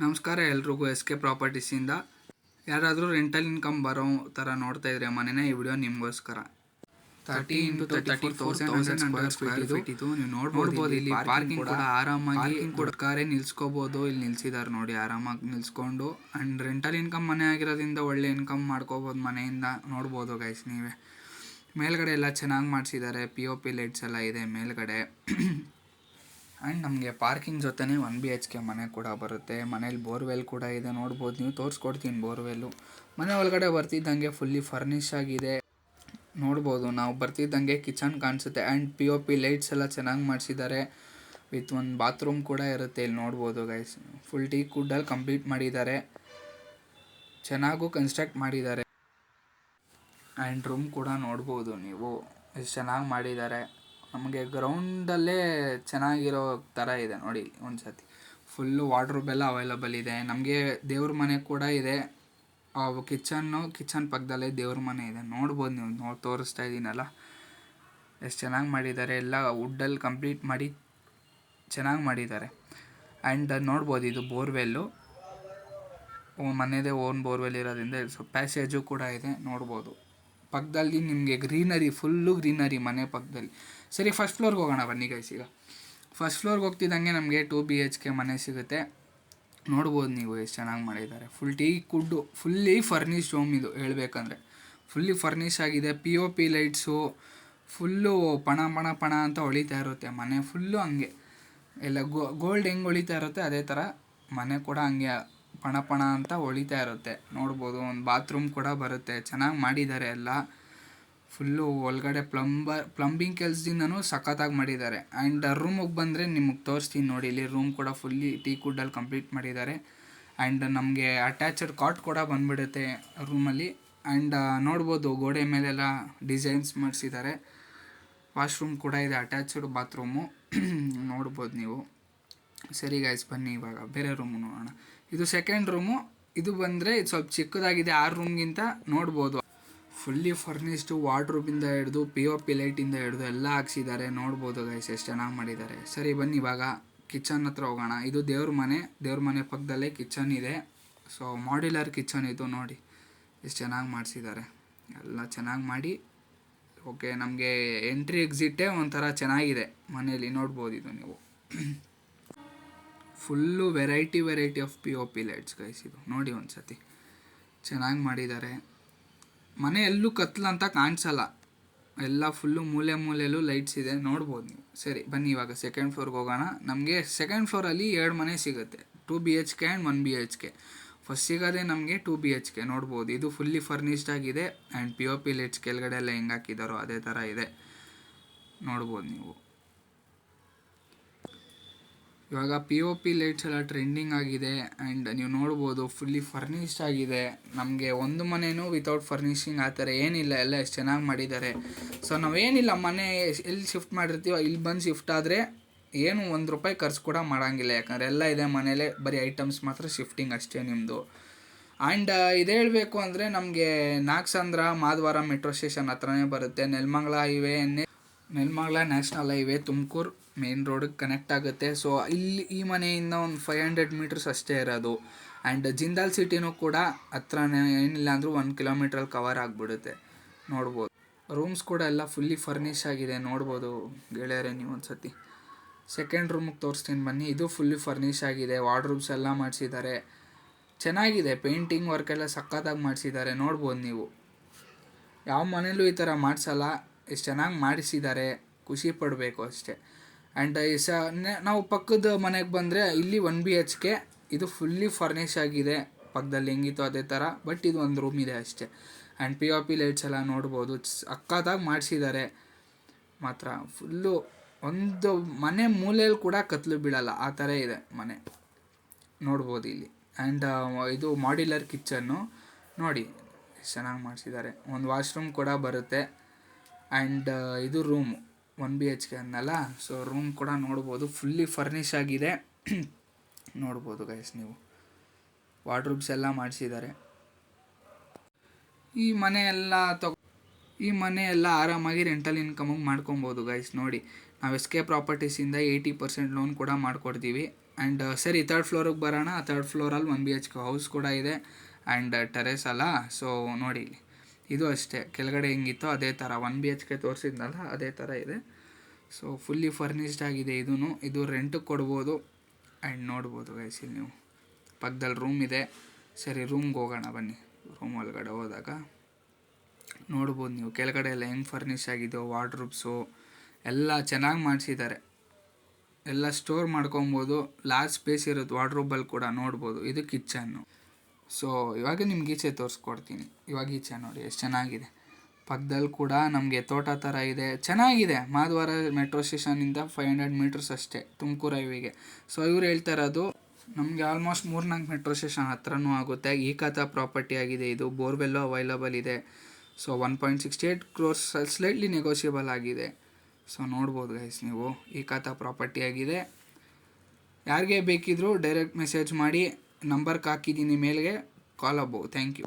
ನಮಸ್ಕಾರ ಎಲ್ರಿಗೂ. SK ಪ್ರಾಪರ್ಟೀಸಿಂದ ಯಾರಾದರೂ ರೆಂಟಲ್ ಇನ್ಕಮ್ ಬರೋ ಥರ ನೋಡ್ತಾ ಇದ್ರೆ ಮನೆನ ಈ ವಿಡಿಯೋ ನಿಮಗೋಸ್ಕರ. 30 into 34,100 ಸ್ಕ್ವೇರ್ ಫೀಟ್ ಇದು. ನೀವು ನೋಡ್ಬೋದು ಇಲ್ಲಿ ಪಾರ್ಕಿಂಗ್ ಕೂಡ ಆರಾಮಾಗಿ ಕಾರೇ ನಿಲ್ಸ್ಕೋಬೋದು. ಇಲ್ಲಿ ನಿಲ್ಸಿದ್ದಾರೆ ನೋಡಿ, ಆರಾಮಾಗಿ ನಿಲ್ಸ್ಕೊಂಡು. ಆ್ಯಂಡ್ ರೆಂಟಲ್ ಇನ್ಕಮ್ ಮನೆ ಆಗಿರೋದ್ರಿಂದ ಒಳ್ಳೆ ಇನ್ಕಮ್ ಮಾಡ್ಕೋಬೋದು ಮನೆಯಿಂದ. ನೋಡ್ಬೋದು ಗೈಸ್ ನೀವೇ. ಮೇಲ್ಗಡೆ ಎಲ್ಲ ಚೆನ್ನಾಗಿ ಮಾಡಿಸಿದ್ದಾರೆ, POP ಲೈಟ್ಸ್ ಎಲ್ಲ ಇದೆ ಮೇಲ್ಗಡೆ. ಆ್ಯಂಡ್ ನಮಗೆ ಪಾರ್ಕಿಂಗ್ ಜೊತೆನೇ 1 BHK ಮನೆ ಕೂಡ ಬರುತ್ತೆ. ಮನೇಲಿ ಬೋರ್ವೆಲ್ ಕೂಡ ಇದೆ, ನೋಡ್ಬೋದು ನೀವು. ತೋರಿಸ್ಕೊಡ್ತೀನಿ ಬೋರ್ವೆಲ್ಲು. ಮನೆ ಒಳಗಡೆ ಬರ್ತಿದ್ದಂಗೆ ಫುಲ್ಲಿ ಫರ್ನಿಷ್ ಆಗಿದೆ, ನೋಡ್ಬೋದು. ನಾವು ಬರ್ತಿದ್ದಂಗೆ ಕಿಚನ್ ಕಾಣಿಸುತ್ತೆ. ಆ್ಯಂಡ್ POP ಲೈಟ್ಸ್ ಎಲ್ಲ ಚೆನ್ನಾಗಿ ಮಾಡಿಸಿದ್ದಾರೆ. ವಿತ್ ಒಂದು ಬಾತ್ರೂಮ್ ಕೂಡ ಇರುತ್ತೆ, ಇಲ್ಲಿ ನೋಡ್ಬೋದು ಗೈಸ್. ಫುಲ್ ಟೀಕ್ ವುಡ್ಡಲ್ಲಿ ಕಂಪ್ಲೀಟ್ ಮಾಡಿದ್ದಾರೆ, ಚೆನ್ನಾಗೂ ಕನ್ಸ್ಟ್ರಕ್ಟ್ ಮಾಡಿದ್ದಾರೆ. ಆ್ಯಂಡ್ ರೂಮ್ ಕೂಡ ನೋಡ್ಬೋದು ನೀವು, ಎಷ್ಟು ಚೆನ್ನಾಗಿ ಮಾಡಿದ್ದಾರೆ. ನಮಗೆ ಗ್ರೌಂಡಲ್ಲೇ ಚೆನ್ನಾಗಿರೋ ಥರ ಇದೆ ನೋಡಿ ಒಂದು ಸತಿ. ಫುಲ್ಲು ವಾರ್ಡ್ರೋಬ್ ಎಲ್ಲ ಅವೈಲಬಲ್ ಇದೆ. ನಮಗೆ ದೇವ್ರ ಮನೆ ಕೂಡ ಇದೆ. ಕಿಚನ್ ಪಕ್ಕದಲ್ಲೇ ದೇವ್ರ ಮನೆ ಇದೆ, ನೋಡ್ಬೋದು ನೀವು. ತೋರಿಸ್ತಾ ಇದ್ದೀನಲ್ಲ, ಎಷ್ಟು ಚೆನ್ನಾಗಿ ಮಾಡಿದ್ದಾರೆ. ಎಲ್ಲ ವುಡ್ಡಲ್ಲಿ ಕಂಪ್ಲೀಟ್ ಮಾಡಿ ಚೆನ್ನಾಗಿ ಮಾಡಿದ್ದಾರೆ. ಆ್ಯಂಡ್ ನೋಡ್ಬೋದು ಇದು ಬೋರ್ವೆಲ್ಲು, ಮನೆಯದೇ ಓನ್ ಬೋರ್ವೆಲ್ ಇರೋದ್ರಿಂದ ಸ್ವಲ್ಪ ಪ್ಯಾಸೇಜು ಕೂಡ ಇದೆ, ನೋಡ್ಬೋದು. ಪಕ್ಕದಲ್ಲಿ ನಿಮಗೆ ಗ್ರೀನರಿ, ಫುಲ್ಲು ಗ್ರೀನರಿ ಮನೆ ಪಕ್ಕದಲ್ಲಿ. ಸರಿ, ಫಸ್ಟ್ ಫ್ಲೋರ್ಗೆ ಹೋಗೋಣ ಬನ್ನಿ ಗೈಸ್. ಈಗ ಫಸ್ಟ್ ಫ್ಲೋರ್ಗೆ ಹೋಗ್ತಿದ್ದಂಗೆ ನಮಗೆ 2 BHK ಮನೆ ಸಿಗುತ್ತೆ. ನೋಡ್ಬೋದು ನೀವು ಎಷ್ಟು ಚೆನ್ನಾಗಿ ಮಾಡಿದ್ದಾರೆ. Full teak wood, fully furnished home ಇದು ಹೇಳಬೇಕಂದ್ರೆ. ಫುಲ್ಲಿ ಫರ್ನಿಷ್ ಆಗಿದೆ. POP ಲೈಟ್ಸು ಫುಲ್ಲು ಪಣ ಅಂತ ಹೊಳಿತಾ ಇರುತ್ತೆ ಮನೆ. ಫುಲ್ಲು ಹಂಗೆ ಎಲ್ಲ ಗೋಲ್ಡ್ ಹೆಂಗೆ ಹೊಳಿತಾ ಇರುತ್ತೆ ಅದೇ ಥರ ಮನೆ ಕೂಡ ಹಂಗೆ ಪಣ ಅಂತ ಹೊಳಿತಾ ಇರುತ್ತೆ, ನೋಡ್ಬೋದು. ಒಂದು ಬಾತ್ರೂಮ್ ಕೂಡ ಬರುತ್ತೆ, ಚೆನ್ನಾಗಿ ಮಾಡಿದ್ದಾರೆ ಎಲ್ಲ. ಫುಲ್ಲು ಒಳಗಡೆ ಪ್ಲಂಬಿಂಗ್ ಕೆಲಸದಿಂದನೂ ಸಖತ್ತಾಗಿ ಮಾಡಿದ್ದಾರೆ. ಆ್ಯಂಡ್ ರೂಮಿಗೆ ಬಂದರೆ ನಿಮಗೆ ತೋರಿಸ್ತೀನಿ ನೋಡಿ. ಇಲ್ಲಿ ರೂಮ್ ಕೂಡ ಫುಲ್ಲಿ ಟೀಕ್ ವುಡ್ಡಲ್ಲಿ ಕಂಪ್ಲೀಟ್ ಮಾಡಿದ್ದಾರೆ. ಆ್ಯಂಡ್ ನಮಗೆ ಅಟ್ಯಾಚಡ್ ಕಾಟ್ ಕೂಡ ಬಂದುಬಿಡುತ್ತೆ ರೂಮಲ್ಲಿ. ಆ್ಯಂಡ್ ನೋಡ್ಬೋದು ಗೋಡೆ ಮೇಲೆಲ್ಲ ಡಿಸೈನ್ಸ್ ಮಾಡಿಸಿದ್ದಾರೆ. ವಾಶ್ರೂಮ್ ಕೂಡ ಇದೆ, ಅಟ್ಯಾಚ್ಡ್ ಬಾತ್ರೂಮು, ನೋಡ್ಬೋದು ನೀವು. ಸರಿ ಗೈಸ್, ಬನ್ನಿ ಇವಾಗ ಬೇರೆ ರೂಮು ನೋಡೋಣ. ಇದು ಸೆಕೆಂಡ್ ರೂಮು. ಇದು ಬಂದರೆ ಇದು ಸ್ವಲ್ಪ ಚಿಕ್ಕದಾಗಿದೆ 6 ರೂಮ್ಗಿಂತ, ನೋಡ್ಬೋದು. ಫುಲ್ಲಿ ಫರ್ನಿಶ್ಡು, ವಾರ್ಡ್ರೋಬಿಂದ ಹಿಡಿದು POP ಲೈಟಿಂದ ಹಿಡಿದು ಎಲ್ಲ ಹಾಕ್ಸಿದ್ದಾರೆ, ನೋಡ್ಬೋದು ಗೈಸ್ ಎಷ್ಟು ಚೆನ್ನಾಗಿ ಮಾಡಿದ್ದಾರೆ. ಸರಿ ಬನ್ನಿ ಇವಾಗ ಕಿಚನ್ ಹತ್ರ ಹೋಗೋಣ. ಇದು ದೇವ್ರ ಮನೆ ಪಕ್ಕದಲ್ಲೇ ಕಿಚನ್ ಇದೆ. ಸೊ ಮಾಡ್ಯುಲರ್ ಕಿಚನ್ ಇದು, ನೋಡಿ ಎಷ್ಟು ಚೆನ್ನಾಗಿ ಮಾಡಿಸಿದ್ದಾರೆ. ಎಲ್ಲ ಚೆನ್ನಾಗಿ ಮಾಡಿ ಓಕೆ. ನಮಗೆ ಎಂಟ್ರಿ ಎಕ್ಸಿಟೇ ಒಂಥರ ಚೆನ್ನಾಗಿದೆ ಮನೇಲಿ, ನೋಡ್ಬೋದು ಇದು ನೀವು. Full variety of POP lights guys ಇದು, ನೋಡಿ ಒಂದು ಸತಿ ಚೆನ್ನಾಗಿ ಮಾಡಿದ್ದಾರೆ. ಮನೆ ಎಲ್ಲೂ ಕತ್ಲಂತ ಕಾಣಿಸಲ್ಲ, ಎಲ್ಲ ಫುಲ್ಲು ಮೂಲೆಯಲ್ಲೂ ಲೈಟ್ಸ್ ಇದೆ, ನೋಡ್ಬೋದು ನೀವು. ಸರಿ ಬನ್ನಿ ಇವಾಗ ಸೆಕೆಂಡ್ ಫ್ಲೋರ್ಗೆ ಹೋಗೋಣ. ನಮಗೆ ಸೆಕೆಂಡ್ ಫ್ಲೋರಲ್ಲಿ 2 ಮನೆ ಸಿಗುತ್ತೆ, 2 BHK ಆ್ಯಂಡ್ 1 BHK. ಫಸ್ಟ್ ಸಿಗೋದೇ ನಮಗೆ 2 BHK, ನೋಡ್ಬೋದು. ಇದು ಫುಲ್ಲಿ ಫರ್ನಿಶ್ಡ್ ಆಗಿದೆ. ಆ್ಯಂಡ್ POP ಲೈಟ್ಸ್ ಕೆಳಗಡೆ ಎಲ್ಲ ಹೆಂಗೆ ಹಾಕಿದ್ದಾರೋ ಅದೇ ಥರ ಇದೆ, ನೋಡ್ಬೋದು ನೀವು. ಇವಾಗ POP ಲೈಟ್ಸ್ ಎಲ್ಲ ಟ್ರೆಂಡಿಂಗ್ ಆಗಿದೆ. ಆ್ಯಂಡ್ ನೀವು ನೋಡ್ಬೋದು ಫುಲ್ಲಿ ಫರ್ನಿಶ್ಡ್ ಆಗಿದೆ. ನಮಗೆ ಒಂದು ಮನೆಯೂ ವಿತೌಟ್ ಫರ್ನಿಷಿಂಗ್ ಆ ಥರ ಏನಿಲ್ಲ, ಎಲ್ಲ ಎಷ್ಟು ಚೆನ್ನಾಗಿ ಮಾಡಿದ್ದಾರೆ. ಸೊ ನಾವೇನಿಲ್ಲ, ಮನೆ ಎಲ್ಲಿ ಶಿಫ್ಟ್ ಮಾಡಿರ್ತೀವೋ ಇಲ್ಲಿ ಬಂದು ಶಿಫ್ಟ್ ಆದರೆ ಏನು ₹1 ಖರ್ಚು ಕೂಡ ಮಾಡೋಂಗಿಲ್ಲ, ಯಾಕಂದರೆ ಎಲ್ಲ ಇದೆ ಮನೇಲೆ, ಬರೀ ಐಟಮ್ಸ್ ಮಾತ್ರ ಶಿಫ್ಟಿಂಗ್ ಅಷ್ಟೇ ನಿಮ್ಮದು. ಆ್ಯಂಡ್ ಇದು ಹೇಳಬೇಕು ಅಂದರೆ ನಮಗೆ ನಾಗಸಂದ್ರ ಮಾಧವಾರ ಮೆಟ್ರೋ ಸ್ಟೇಷನ್ ಹತ್ರನೇ ಬರುತ್ತೆ. Nelamangala national highway Tumakuru main ರೋಡಿಗೆ ಕನೆಕ್ಟ್ ಆಗುತ್ತೆ. ಸೊ ಇಲ್ಲಿ ಈ ಮನೆಯಿಂದ ಒಂದು 500 ಮೀಟರ್ಸ್ ಅಷ್ಟೇ ಇರೋದು. ಆ್ಯಂಡ್ ಜಿಂದಾಲ್ ಸಿಟಿನೂ ಕೂಡ ಹತ್ರನೇ, ಏನಿಲ್ಲ ಅಂದರೂ 1 ಕಿಲೋಮೀಟ್ರಲ್ಲಿ ಕವರ್ ಆಗಿಬಿಡುತ್ತೆ, ನೋಡ್ಬೋದು. ರೂಮ್ಸ್ ಕೂಡ ಎಲ್ಲ ಫುಲ್ಲಿ ಫರ್ನಿಷ್ ಆಗಿದೆ, ನೋಡ್ಬೋದು ಗೆಳೆಯರೆ ನೀವು ಒಂದು ಸತಿ. ಸೆಕೆಂಡ್ ರೂಮಿಗೆ ತೋರಿಸ್ತೀನಿ ಬನ್ನಿ. ಇದು ಫುಲ್ಲಿ ಫರ್ನಿಷ್ ಆಗಿದೆ, ವಾರ್ಡ್ರೂಬ್ಸ್ ಎಲ್ಲ ಮಾಡಿಸಿದ್ದಾರೆ, ಚೆನ್ನಾಗಿದೆ. ಪೇಂಟಿಂಗ್ ವರ್ಕ್ ಎಲ್ಲ ಸಖತ್ತಾಗಿ ಮಾಡಿಸಿದ್ದಾರೆ, ನೋಡ್ಬೋದು ನೀವು. ಯಾವ ಮನೇಲೂ ಈ ಥರ ಮಾಡಿಸಲ್ಲ, ಎಷ್ಟು ಚೆನ್ನಾಗಿ ಮಾಡಿಸಿದ್ದಾರೆ, ಖುಷಿ ಪಡಬೇಕು ಅಷ್ಟೇ. ಆ್ಯಂಡ್ ನಾವು ಪಕ್ಕದ ಮನೆಗೆ ಬಂದರೆ ಇಲ್ಲಿ 1 BHK, ಇದು ಫುಲ್ಲಿ ಫರ್ನಿಷ್ ಆಗಿದೆ, ಪಕ್ಕದಲ್ಲಿ ಹೆಂಗಿತ್ತು ಅದೇ ಥರ, ಬಟ್ ಇದು ಒಂದು ರೂಮ್ ಇದೆ ಅಷ್ಟೇ. ಆ್ಯಂಡ್ POP ಲೈಟ್ಸ್ ಎಲ್ಲ ನೋಡ್ಬೋದು, ಸಖತ್ತಾಗಿ ಮಾಡಿಸಿದ್ದಾರೆ ಮಾತ್ರ. ಫುಲ್ಲು ಒಂದು ಮನೆ ಮೂಲೆಯಲ್ಲಿ ಕೂಡ ಕತ್ಲು ಬೀಳಲ್ಲ ಆ ಥರ ಇದೆ ಮನೆ, ನೋಡ್ಬೋದು ಇಲ್ಲಿ. ಆ್ಯಂಡ್ ಇದು ಮಾಡ್ಯುಲರ್ ಕಿಚನ್ನು ನೋಡಿ ಎಷ್ಟು ಚೆನ್ನಾಗಿ ಮಾಡಿಸಿದ್ದಾರೆ. ಒಂದು ವಾಶ್ರೂಮ್ ಕೂಡ ಬರುತ್ತೆ. ಆ್ಯಂಡ್ ಇದು ರೂಮು 1 BHK ಅನ್ನಲ್ಲ, ಸೊ ರೂಮ್ ಕೂಡ ನೋಡ್ಬೋದು ಫುಲ್ಲಿ ಫರ್ನಿಷ್ ಆಗಿದೆ, ನೋಡ್ಬೋದು ಗೈಸ್ ನೀವು. ವಾರ್ಡ್ರೂಬ್ಸ್ ಎಲ್ಲ ಮಾಡಿಸಿದ್ದಾರೆ. ಈ ಮನೆ ಎಲ್ಲ ಆರಾಮಾಗಿ ರೆಂಟಲ್ ಇನ್ಕಮಿಗೆ ಮಾಡ್ಕೊಬೋದು ಗೈಸ್. ನೋಡಿ, ನಾವು SK ಪ್ರಾಪರ್ಟೀಸಿಂದ 80% ಲೋನ್ ಕೂಡ ಮಾಡಿಕೊಡ್ತೀವಿ. ಆ್ಯಂಡ್ ಸರಿ ತರ್ಡ್ ಫ್ಲೋರಿಗೆ ಬರೋಣ. ತರ್ಡ್ ಫ್ಲೋರಲ್ಲಿ 1 BHK ಹೌಸ್ ಕೂಡ ಇದೆ ಆ್ಯಂಡ್ ಟೆರೆಸ್ ಅಲ್ಲ. ಸೊ ನೋಡಿ ಇಲ್ಲಿ ಇದು ಅಷ್ಟೇ, ಕೆಳಗಡೆ ಹೆಂಗಿತ್ತೋ ಅದೇ ಥರ 1 BHK ತೋರಿಸಿದ್ನಲ್ಲ ಅದೇ ಥರ ಇದೆ. ಸೊ ಫುಲ್ಲಿ ಫರ್ನಿಷ್ಡ್ ಆಗಿದೆ. ಇದು ರೆಂಟಿಗೆ ಕೊಡ್ಬೋದು. ಆ್ಯಂಡ್ ನೋಡ್ಬೋದು ಗೈಸ್ ಇಲ್ಲಿ ನೀವು ಪಕ್ಕದಲ್ಲಿ ರೂಮ್ ಇದೆ. ಸರಿ ರೂಮ್ಗೆ ಹೋಗೋಣ ಬನ್ನಿ. ರೂಮ್ ಒಳಗಡೆ ಹೋದಾಗ ನೋಡ್ಬೋದು ನೀವು ಕೆಳಗಡೆ ಎಲ್ಲ ಹೆಂಗೆ ಫರ್ನಿಷ್ ಆಗಿದೆಯೋ, ವಾರ್ಡ್ರೂಬ್ಸು ಎಲ್ಲ ಚೆನ್ನಾಗಿ ಮಾಡಿಸಿದ್ದಾರೆ. ಎಲ್ಲ ಸ್ಟೋರ್ ಮಾಡ್ಕೊಬೋದು. ಲಾರ್ಜ್ ಸ್ಪೇಸ್ ಇರುತ್ತೆ ವಾರ್ಡ್ರೂಬಲ್ಲಿ ಕೂಡ ನೋಡ್ಬೋದು. ಇದು ಕಿಚನ್ನು. ಸೊ ಇವಾಗ ನಿಮ್ಗೆ ಈಚೆ ತೋರಿಸ್ಕೊಡ್ತೀನಿ. ಇವಾಗ ಈಚೆ ನೋಡಿ ಎಷ್ಟು ಚೆನ್ನಾಗಿದೆ. ಪಕ್ಕದಲ್ಲಿ ಕೂಡ ನಮಗೆ ತೋಟ ಥರ ಇದೆ, ಚೆನ್ನಾಗಿದೆ. ಮಾಧವಾರ ಮೆಟ್ರೋ ಸ್ಟೇಷನಿಂದ 500 ಮೀಟರ್ಸ್ ಅಷ್ಟೇ ತುಮಕೂರು ಹೈವೇಗೆ. ಸೊ ಇವ್ರು ಹೇಳ್ತಾ ಇರೋದು ನಮಗೆ ಆಲ್ಮೋಸ್ಟ್ 3-4 ಮೆಟ್ರೋ ಸ್ಟೇಷನ್ ಹತ್ರನೂ ಆಗುತ್ತೆ. ಈ ಖಾತಾ ಪ್ರಾಪರ್ಟಿ ಆಗಿದೆ ಇದು. ಬೋರ್ವೆಲ್ಲು ಅವೈಲಬಲ್ ಇದೆ. ಸೊ 1.68 crores ಸ್ಲೈಟ್ಲಿ ನೆಗೋಷಿಯಬಲ್ ಆಗಿದೆ. ಸೊ ನೋಡ್ಬೋದು ಗೈಸ್ ನೀವು, ಈ ಖಾತಾ ಪ್ರಾಪರ್ಟಿ ಆಗಿದೆ. ಯಾರಿಗೆ ಬೇಕಿದ್ರೂ ಡೈರೆಕ್ಟ್ ಮೆಸೇಜ್ ಮಾಡಿ, ನಂಬರ್ಗೆ ಹಾಕಿದ್ದೀನಿ ಮೇಲ್ಗೆ, ಕಾಲ್ ಅಬೌವ್. Thank you.